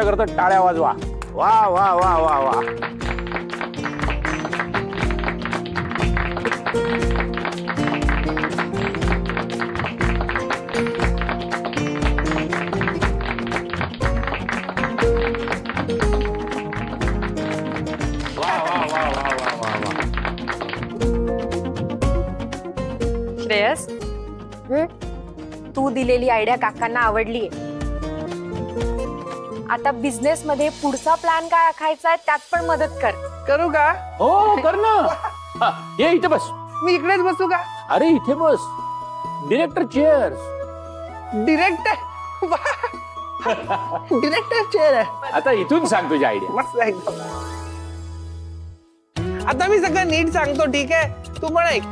करता टाळ्या वाजवा. वा वा वा वा वा. वा वा वा वा वा वा वा. श्रेयस, तू दिलेली आयडिया काकांना आवडलीये. आता बिझनेस मध्ये पुढचा प्लॅन काय आखायचा आहे त्यात पण मदत कर. करू का? हो कर ना. हा, ये इथे बस. मी इकडेच बसू का? अरे इथे बस. Director chairs. Director director chair आहे. आता इथून सांग तुझी आयडिया. मस्त आहे एकदम. आता मी सगळं नीट सांगतो, ठीक आहे? तू पण ऐक.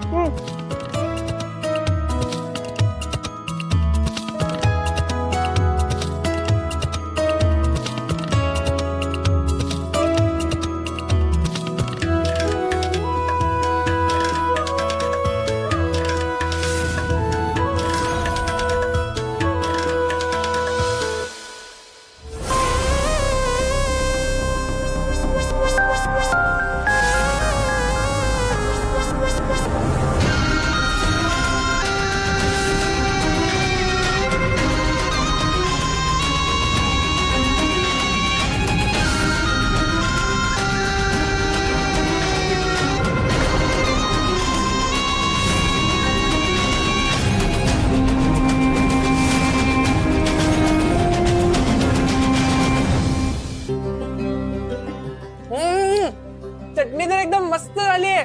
चटणी तर एकदम मस्त झाली आहे.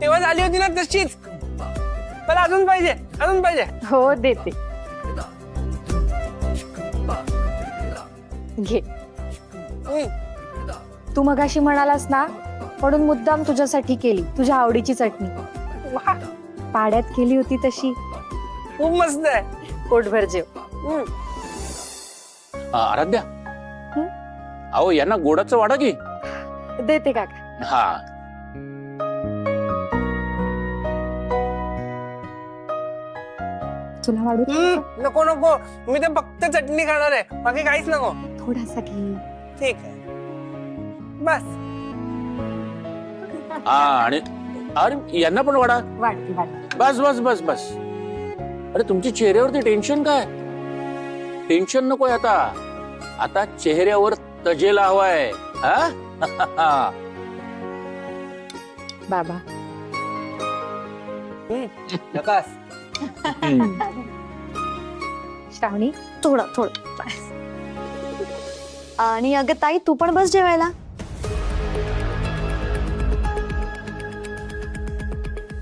तेव्हा झाली होती ना तशीच. मला अजून पाहिजे, अजून पाहिजे. हो देते. घे. तू मगाशी म्हणालास ना, म्हणून मुद्दाम तुझ्यासाठी केली, तुझ्या आवडीची चटणी. वाह, पाड्यात केली होती तशी. खूप मस्त आहे. पोटभर जेव. आराध्या, अहो यांना गोडाचं वाढा की. देते काका. हा. तुला वाढू का? नको नको, मी तर फक्त चटणी खाणार आहे, बाकी काहीच नको. थोडासा घे. ठीक आहे, बस. हा आणि अरे यांना पण वाढा. वाढते वाढते. बस बस बस बस. अरे तुमच्या चेहऱ्यावरती टेन्शन काय? टेन्शन नकोय आता. आता चेहऱ्यावर तजेला हवाय. हा. बाबा. नकास. श्रावणी. थोडं थोडं. आणि अगं ताई, तू पण बस जेवायला.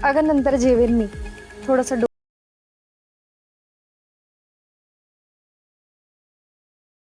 अगं नंतर जेवेन मी. थोडस